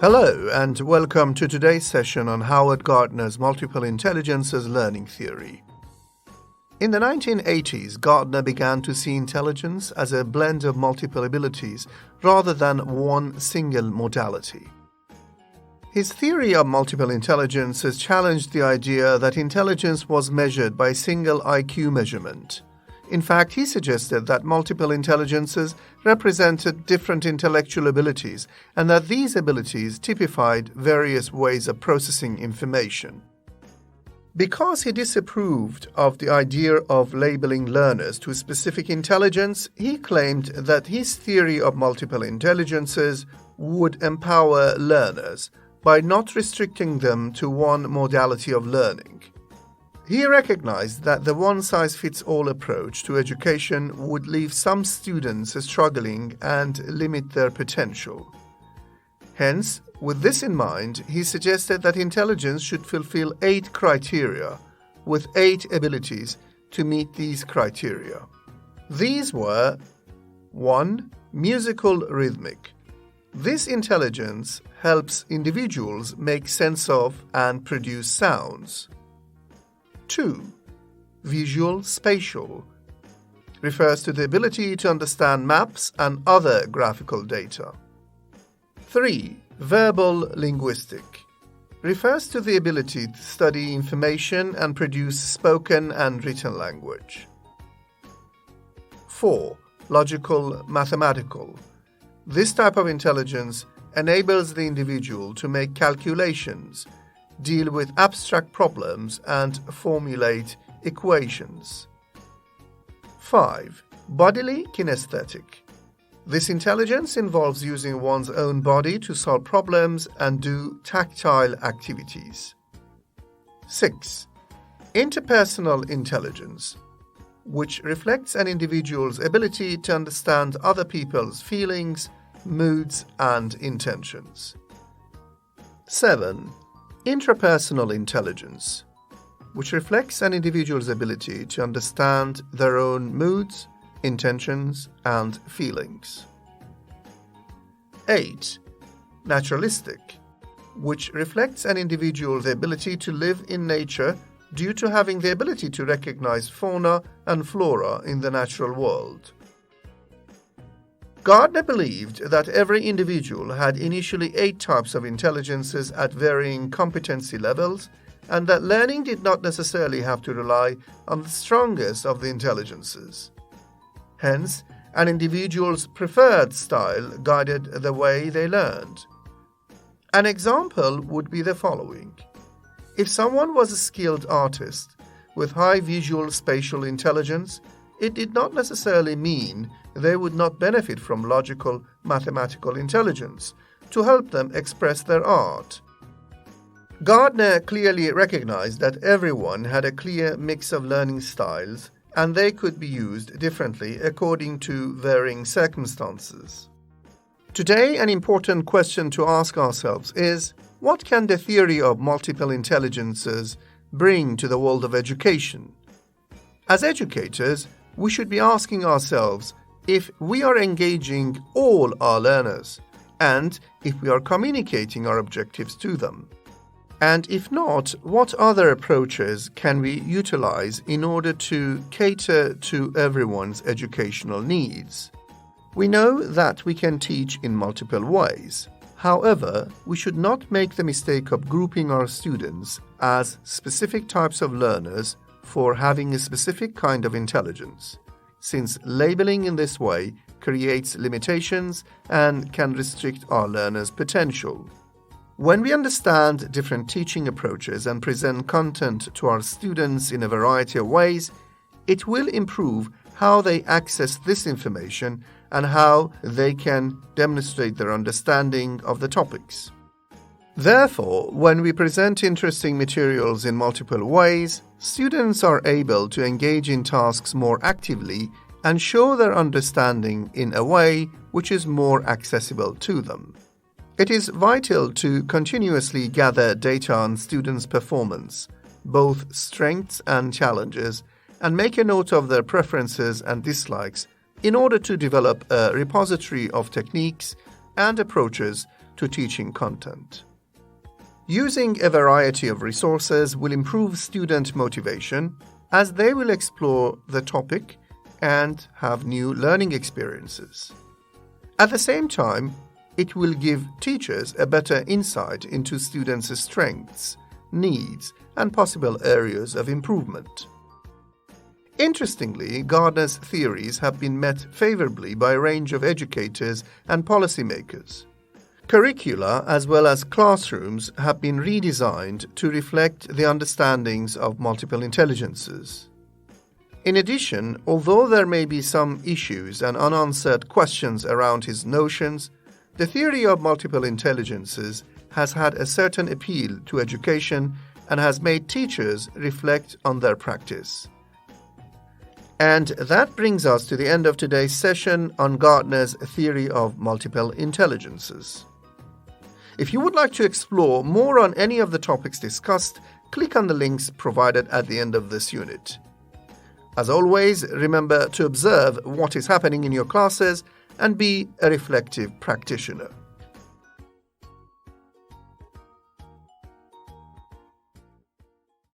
Hello, and welcome to today's session on Howard Gardner's Multiple Intelligences Learning Theory. In the 1980s, Gardner began to see intelligence as a blend of multiple abilities rather than one single modality. His theory of multiple intelligences challenged the idea that intelligence was measured by a single IQ measurement. In fact, he suggested that multiple intelligences represented different intellectual abilities and that these abilities typified various ways of processing information. Because he disapproved of the idea of labeling learners to specific intelligence, he claimed that his theory of multiple intelligences would empower learners by not restricting them to one modality of learning. He recognized that the one-size-fits-all approach to education would leave some students struggling and limit their potential. Hence, with this in mind, he suggested that intelligence should fulfill 8 criteria, with 8 abilities to meet these criteria. These were 1. Musical rhythmic. This intelligence helps individuals make sense of and produce sounds. 2. Visual spatial. Refers to the ability to understand maps and other graphical data. 3. Verbal linguistic. Refers to the ability to study information and produce spoken and written language. 4. Logical mathematical. This type of intelligence enables the individual to make calculations, deal with abstract problems, and formulate equations. 5. Bodily kinesthetic. This intelligence involves using one's own body to solve problems and do tactile activities. 6. Interpersonal intelligence, which reflects an individual's ability to understand other people's feelings, moods, and intentions. 7. Intrapersonal intelligence, which reflects an individual's ability to understand their own moods, intentions, and feelings. 8. Naturalistic, which reflects an individual's ability to live in nature due to having the ability to recognize fauna and flora in the natural world. Gardner believed that every individual had initially 8 types of intelligences at varying competency levels, and that learning did not necessarily have to rely on the strongest of the intelligences. Hence, an individual's preferred style guided the way they learned. An example would be the following. If someone was a skilled artist with high visual spatial intelligence, it did not necessarily mean they would not benefit from logical mathematical intelligence to help them express their art. Gardner clearly recognized that everyone had a clear mix of learning styles and they could be used differently according to varying circumstances. Today, an important question to ask ourselves is, what can the theory of multiple intelligences bring to the world of education? As educators, we should be asking ourselves if we are engaging all our learners and if we are communicating our objectives to them. And if not, what other approaches can we utilize in order to cater to everyone's educational needs? We know that we can teach in multiple ways. However, we should not make the mistake of grouping our students as specific types of learners for having a specific kind of intelligence, since labeling in this way creates limitations and can restrict our learners' potential. When we understand different teaching approaches and present content to our students in a variety of ways, it will improve how they access this information and how they can demonstrate their understanding of the topics. Therefore, when we present interesting materials in multiple ways, students are able to engage in tasks more actively and show their understanding in a way which is more accessible to them. It is vital to continuously gather data on students' performance, both strengths and challenges, and make a note of their preferences and dislikes in order to develop a repository of techniques and approaches to teaching content. Using a variety of resources will improve student motivation as they will explore the topic and have new learning experiences. At the same time, it will give teachers a better insight into students' strengths, needs, and possible areas of improvement. Interestingly, Gardner's theories have been met favorably by a range of educators and policymakers. Curricula as well as classrooms have been redesigned to reflect the understandings of multiple intelligences. In addition, although there may be some issues and unanswered questions around his notions, the theory of multiple intelligences has had a certain appeal to education and has made teachers reflect on their practice. And that brings us to the end of today's session on Gardner's theory of multiple intelligences. If you would like to explore more on any of the topics discussed, click on the links provided at the end of this unit. As always, remember to observe what is happening in your classes and be a reflective practitioner.